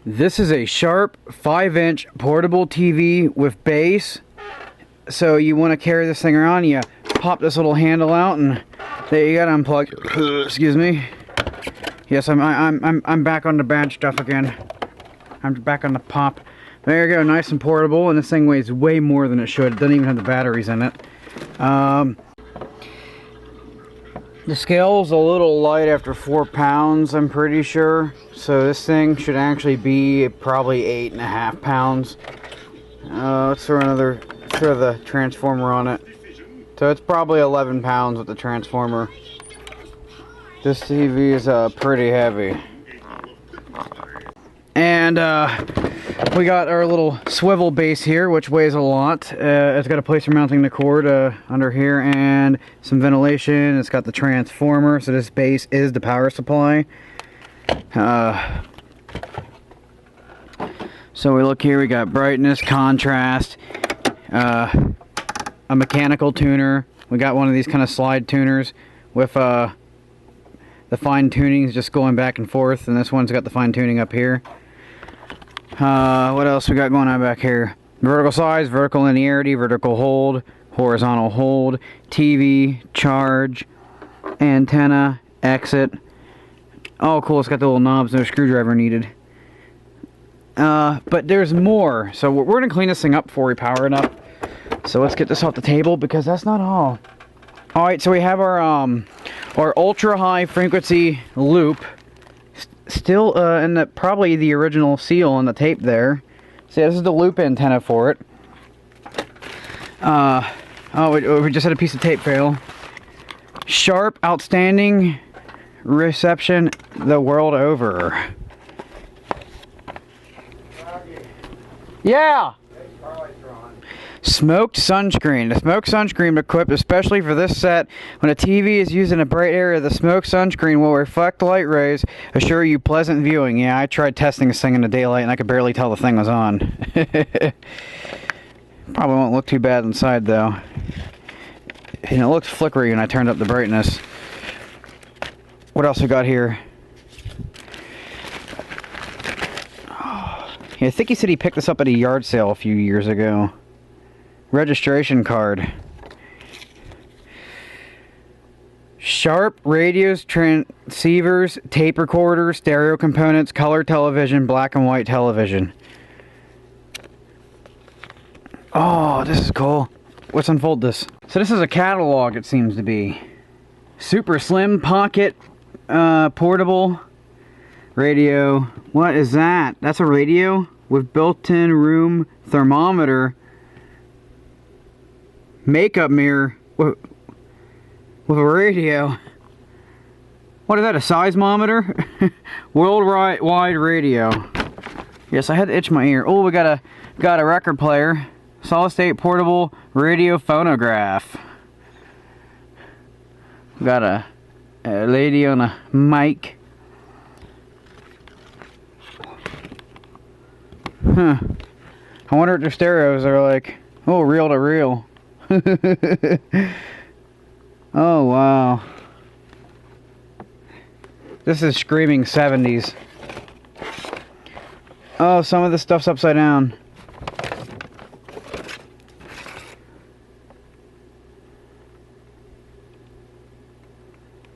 This is a Sharp 5-inch portable TV with base. So you want to carry this thing around, you pop this little handle out, and there you got to unplug. Excuse me. Yes, I'm back on the bad stuff again. I'm back on the pop. There you go, nice and portable, and this thing weighs way more than it should. It doesn't even have the batteries in it. The scale's a little light after 4 pounds, I'm pretty sure. So this thing should actually be probably 8.5 pounds. Let's throw the transformer on it. So it's probably 11 pounds with the transformer. This TV is pretty heavy. And we got our little swivel base here, which weighs a lot. It's got a place for mounting the cord under here, and some ventilation. It's got the transformer, so this base is the power supply. So we look here, we got brightness, contrast, a mechanical tuner. We got one of these kind of slide tuners with the fine tuning is just going back and forth, and this one's got the fine tuning up here. What else we got going on back here? Vertical size, vertical linearity, vertical hold, horizontal hold, TV, charge, antenna, exit. Oh cool, it's got the little knobs, no screwdriver needed. But there's more. So we're going to clean this thing up before we power it up. So let's get this off the table, because that's not all. Alright, so we have our ultra high frequency loop. Still in probably the original seal on the tape there. So yeah, this is the loop antenna for it. We just had a piece of tape fail. Sharp, outstanding reception the world over. Yeah! Smoked sunscreen. The smoked sunscreen equipped especially for this set. When a TV is used in a bright area, the smoked sunscreen will reflect light rays, assure you pleasant viewing. Yeah, I tried testing this thing in the daylight and I could barely tell the thing was on. Probably won't look too bad inside though. And it looked flickery when I turned up the brightness. What else we got here? Yeah, I think he said he picked this up at a yard sale a few years ago. Registration card. Sharp radios, transceivers, tape recorders, stereo components, color television, black and white television. Oh, this is cool. Let's unfold this. So this is a catalog, it seems to be. Super slim pocket portable radio. What is that? That's a radio with built-in room thermometer. Makeup mirror with a radio. What is that, a seismometer? Worldwide radio. Yes, I had to itch my ear. Oh, we got a record player. Solid state portable radio phonograph. We got a lady on a mic. Huh. I wonder what their stereos are like. Oh, reel to reel. Oh wow, this is screaming 70s. Oh, some of this stuff's upside down.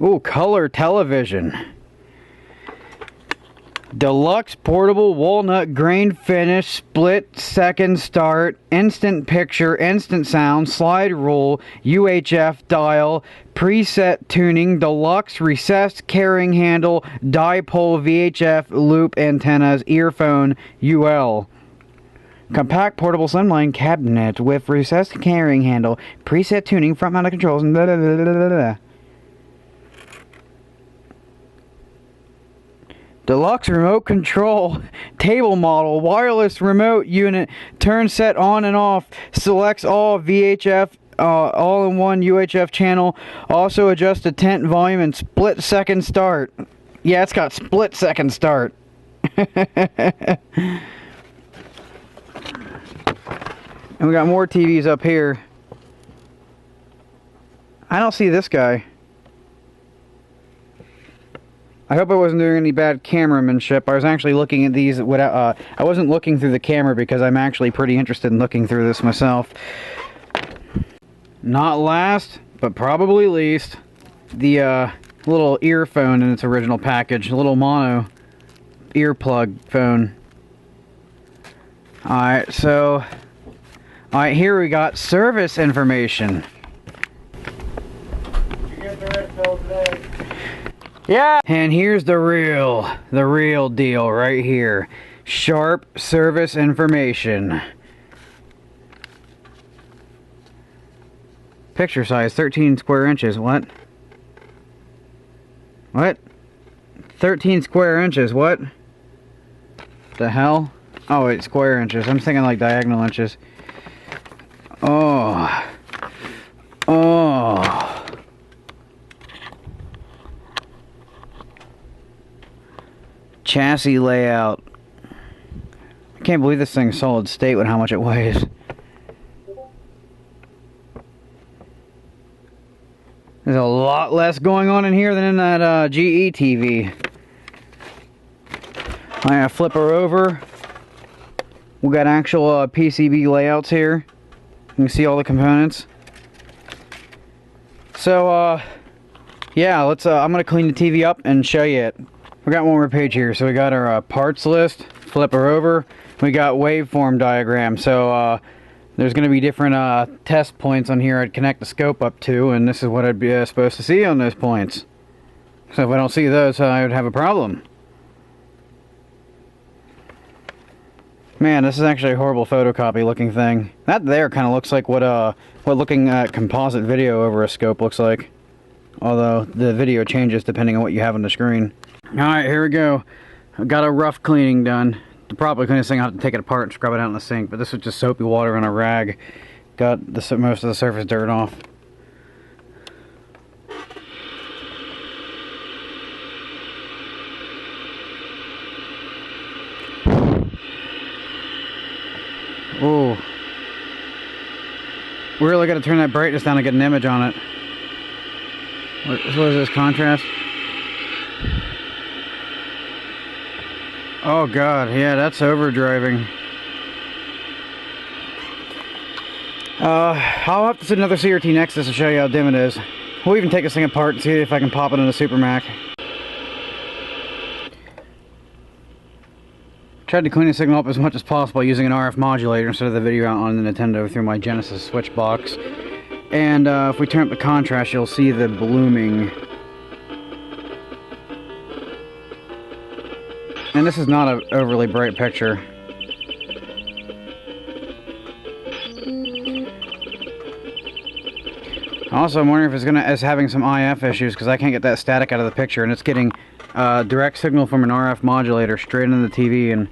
Ooh, color television. Deluxe portable walnut grain finish, split second start, instant picture, instant sound, slide rule, UHF dial, preset tuning, deluxe recessed carrying handle, dipole VHF loop antennas, earphone, UL. Compact portable slimline cabinet with recessed carrying handle, preset tuning, front mounted controls, and blah, blah, blah, blah, blah. Deluxe remote control, table model, wireless remote unit, turn set on and off, selects all VHF, all-in-one UHF channel, also adjusts the tent volume and split second start. Yeah, it's got split second start. And we got more TVs up here. I don't see this guy. I hope I wasn't doing any bad cameramanship. I was actually looking at these without, I wasn't looking through the camera because I'm actually pretty interested in looking through this myself. Not last, but probably least, the little earphone in its original package, a little mono earplug phone. Alright, so, alright, here we got service information. You get the red pill today? Yeah! And here's the real deal right here. Sharp service information. Picture size, 13 square inches. What? What? 13 square inches, what? The hell? Oh, wait, square inches. I'm thinking like diagonal inches. Oh. Oh. Chassis layout. I can't believe this thing's solid state with how much it weighs. There's a lot less going on in here than in that GE TV. I'm gonna flip her over. We got actual PCB layouts here. You can see all the components. So, yeah, let's. I'm gonna clean the TV up and show you it. We got one more page here. So we got our parts list. Flip her over. We got waveform diagram. So, there's going to be different test points on here I'd connect the scope up to, and this is what I'd be supposed to see on those points. So if I don't see those, I would have a problem. Man, this is actually a horrible photocopy looking thing. That there kind of looks like what looking at composite video over a scope looks like. Although the video changes depending on what you have on the screen. Alright, here we go. I've got a rough cleaning done. The probably cleanest thing, I'll have to take it apart and scrub it out in the sink, but this was just soapy water and a rag. Got most of the surface dirt off. Oh. We really got to turn that brightness down to get an image on it. What is this, contrast? Oh god, yeah, that's overdriving. I'll have to set another CRT Nexus to show you how dim it is. We'll even take this thing apart and see if I can pop it in a Super Mac. Tried to clean the signal up as much as possible using an RF modulator instead of the video out on the Nintendo through my Genesis switch box. And if we turn up the contrast, you'll see the blooming. And this is not an overly bright picture. Also, I'm wondering if it's having some IF issues because I can't get that static out of the picture, and it's getting direct signal from an RF modulator straight into the TV. And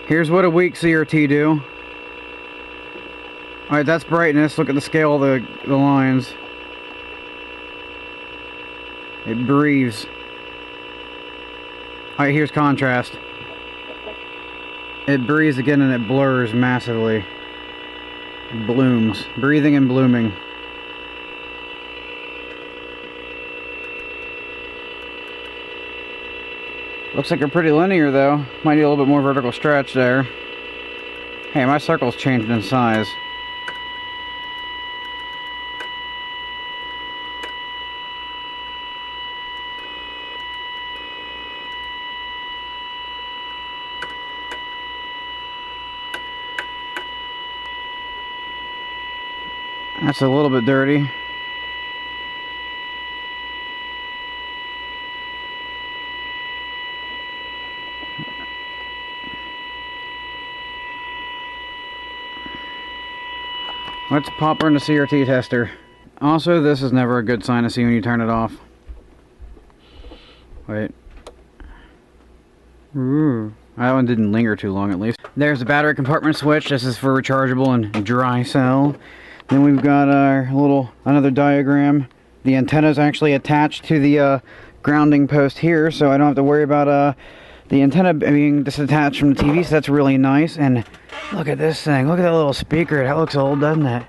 here's what a weak CRT do. Alright, that's brightness. Look at the scale of the lines. It breathes. Alright, here's contrast. It breathes again and it blurs massively. It blooms. Breathing and blooming. Looks like they're pretty linear though. Might need a little bit more vertical stretch there. Hey, my circle's changing in size. That's a little bit dirty. Let's pop her in the CRT tester. Also, this is never a good sign to see when you turn it off. Wait. Ooh. That one didn't linger too long at least. There's the battery compartment switch. This is for rechargeable and dry cell. Then we've got our another diagram. The antenna is actually attached to the grounding post here, so I don't have to worry about the antenna being disattached from the TV, so that's really nice. And look at this thing. Look at that little speaker. That looks old, doesn't it?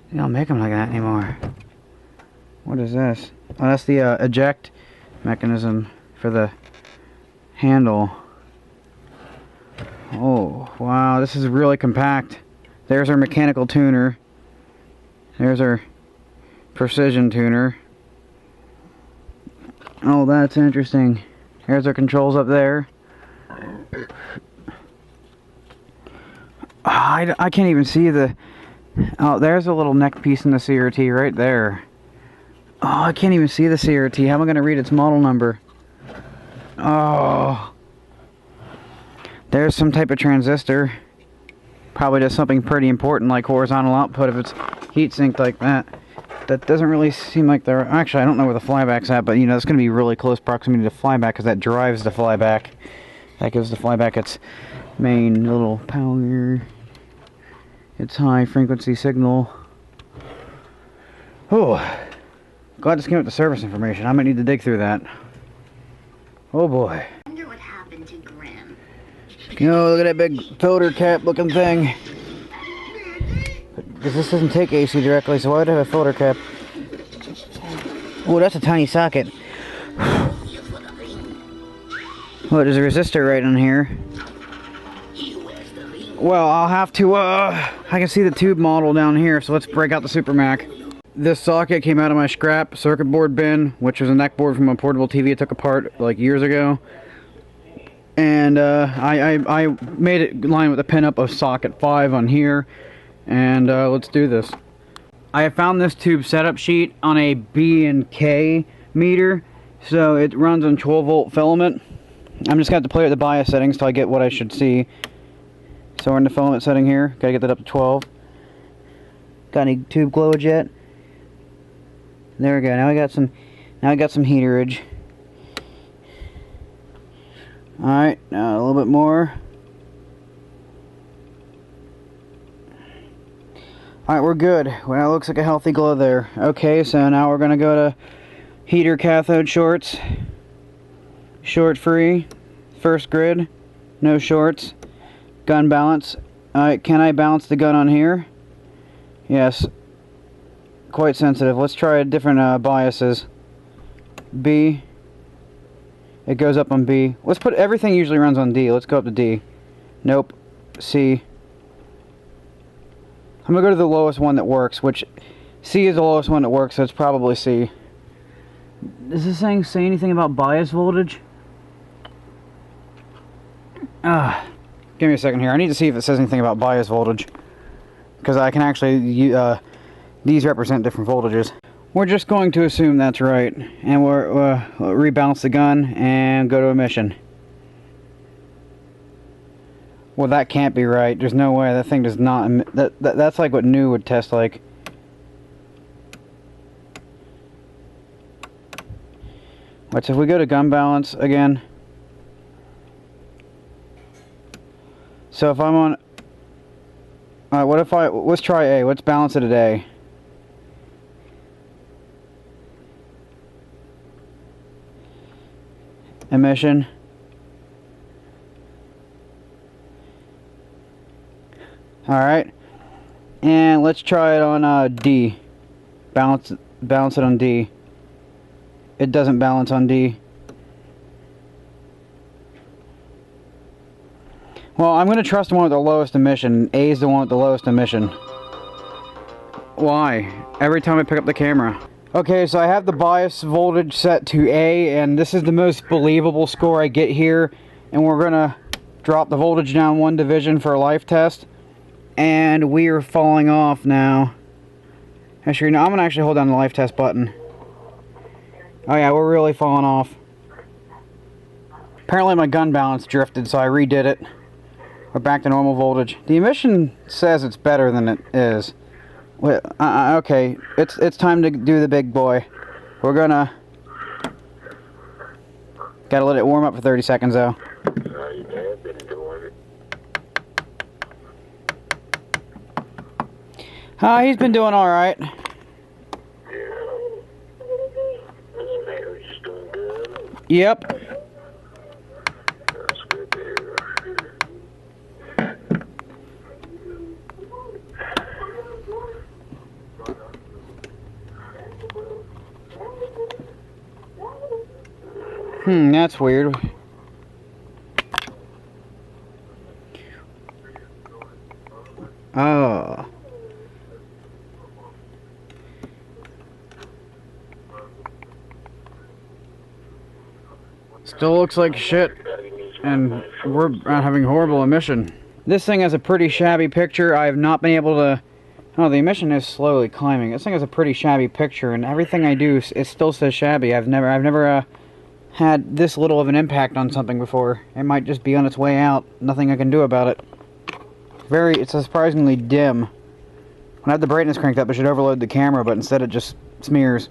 They don't make them like that anymore. What is this? Oh, that's the eject mechanism for the handle. Oh, wow, this is really compact. There's our mechanical tuner. There's our precision tuner. Oh, that's interesting. Here's our controls up there. I can't even see the... Oh, there's a little neck piece in the CRT right there. Oh, I can't even see the CRT. How am I going to read its model number? Oh. There's some type of transistor. Probably does something pretty important like horizontal output if it's heat sinked like that. That doesn't really seem like they're... Actually, I don't know where the flyback's at, but you know, it's going to be really close proximity to flyback because that drives the flyback. That gives the flyback its main little power. Its high frequency signal. Oh, glad this came with the service information. I might need to dig through that. Oh boy. I wonder what happened to Grim. You know, look at that big filter cap looking thing. Because this doesn't take AC directly, so why would I have a filter cap? Oh, that's a tiny socket. Oh, there's a resistor right on here. Well, I'll have to, I can see the tube model down here, so let's break out the Super Mac. This socket came out of my scrap circuit board bin, which was a neck board from a portable TV I took apart like years ago. And I made it line with the pin up of socket 5 on here. And let's do this. I have found this tube setup sheet on a B and K meter, so it runs on 12 volt filament. I'm just going to have to play with the bias settings till I get what I should see. So we're in the filament setting here. Gotta get that up to 12. Got any tube glowage yet? There we go. Now I got some heaterage. Alright, now a little bit more. Alright, we're good. Well, it looks like a healthy glow there. Okay, so now we're gonna go to heater cathode shorts. Short free. First grid. No shorts. Gun balance. Alright, can I balance the gun on here? Yes. Quite sensitive. Let's try different biases. B. It goes up on B. Let's put... Everything usually runs on D. Let's go up to D. Nope. C. I'm going to go to the lowest one that works, which... C is the lowest one that works, so it's probably C. Does this thing say anything about bias voltage? Give me a second here. I need to see if it says anything about bias voltage. Because I can actually... these represent different voltages. We're just going to assume that's right. And we'll rebalance the gun and go to emission. Well, that can't be right. There's no way. That thing does not... That's like what new would test like. Wait, so if we go to gun balance again... So if I'm on... Alright, what if I... Let's try A. Let's balance it at A. Emission. Alright. And let's try it on D. Balance it on D. It doesn't balance on D. Well, I'm going to trust the one with the lowest emission. A is the one with the lowest emission. Why? Every time I pick up the camera. Okay, so I have the bias voltage set to A, and this is the most believable score I get here. And we're going to drop the voltage down 1 division for a life test. And we are falling off now. Actually, no, I'm going to actually hold down the life test button. Oh yeah, we're really falling off. Apparently my gun balance drifted, so I redid it. We're back to normal voltage. The emission says it's better than it is. Wait, okay, it's time to do the big boy. We're gonna... Gotta let it warm up for 30 seconds though. He's been doing alright. Yep. That's good to hear. That's weird. Oh. Still looks like shit, and we're having horrible emission. This thing has a pretty shabby picture. I have not been able to... Oh, the emission is slowly climbing. This thing has a pretty shabby picture, and everything I do, it still says shabby. I've never had this little of an impact on something before. It might just be on its way out. Nothing I can do about it. It's surprisingly dim. When I have the brightness cranked up, it should overload the camera, but instead it just smears.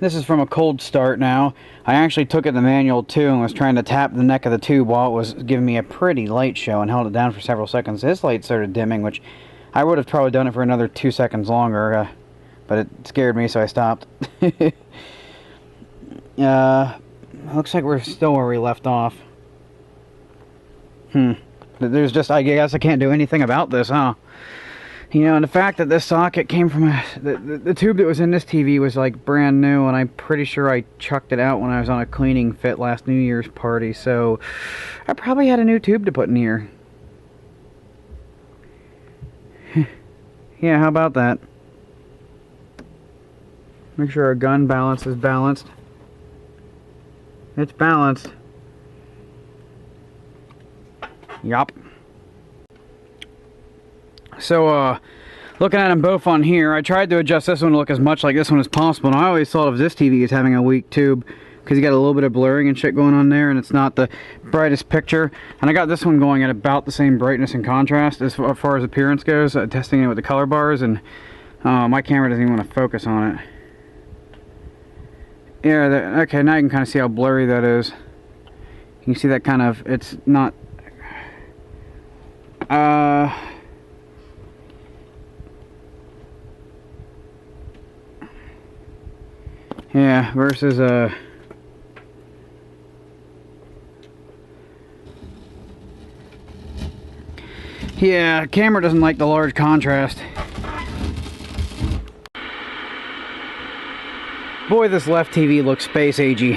This is from a cold start now. I actually took it in the manual too and was trying to tap the neck of the tube while it was giving me a pretty light show and held it down for several seconds. This light started dimming, which I would have probably done it for another 2 seconds longer, but it scared me, so I stopped. Looks like we're still where we left off. There's just, I guess I can't do anything about this, huh? You know, and the fact that this socket came from the tube that was in this TV was like brand new, and I'm pretty sure I chucked it out when I was on a cleaning fit last New Year's party, so I probably had a new tube to put in here. Yeah, how about that? Make sure our gun balance is balanced. It's balanced. Yup. So, looking at them both on here, I tried to adjust this one to look as much like this one as possible, and I always thought of this TV as having a weak tube, because you got a little bit of blurring and shit going on there, and it's not the brightest picture. And I got this one going at about the same brightness and contrast as far as appearance goes, testing it with the color bars, and my camera doesn't even want to focus on it. Yeah, okay, now you can kind of see how blurry that is. You can see that kind of, it's not... Yeah, versus yeah, camera doesn't like the large contrast. Boy, this left TV looks space agey.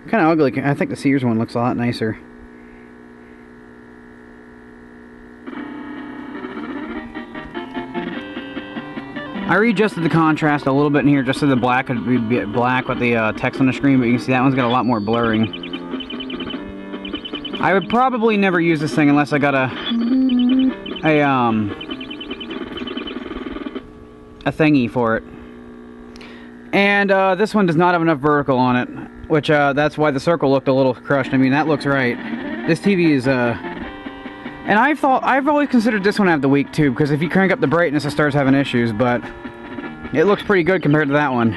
Kind of ugly. I think the Sears one looks a lot nicer. I readjusted the contrast a little bit in here just so the black would be black with the text on the screen, but you can see that one's got a lot more blurring. I would probably never use this thing unless I got a thingy for it. And this one does not have enough vertical on it, which that's why the circle looked a little crushed. I mean, that looks right. This TV is and I've always considered this one to have the weak tube, because if you crank up the brightness, it starts having issues, but it looks pretty good compared to that one.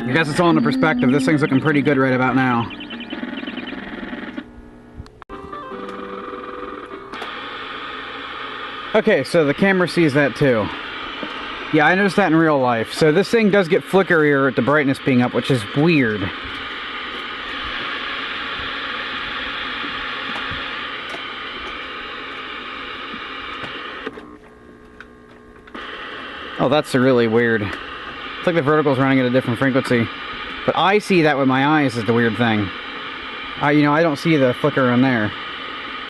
I guess it's all in the perspective. This thing's looking pretty good right about now. Okay, so the camera sees that too. Yeah, I noticed that in real life. So this thing does get flickerier at the brightness being up, which is weird. Oh, that's really weird. It's like the vertical's running at a different frequency. But I see that with my eyes is the weird thing. You know, I don't see the flicker on there.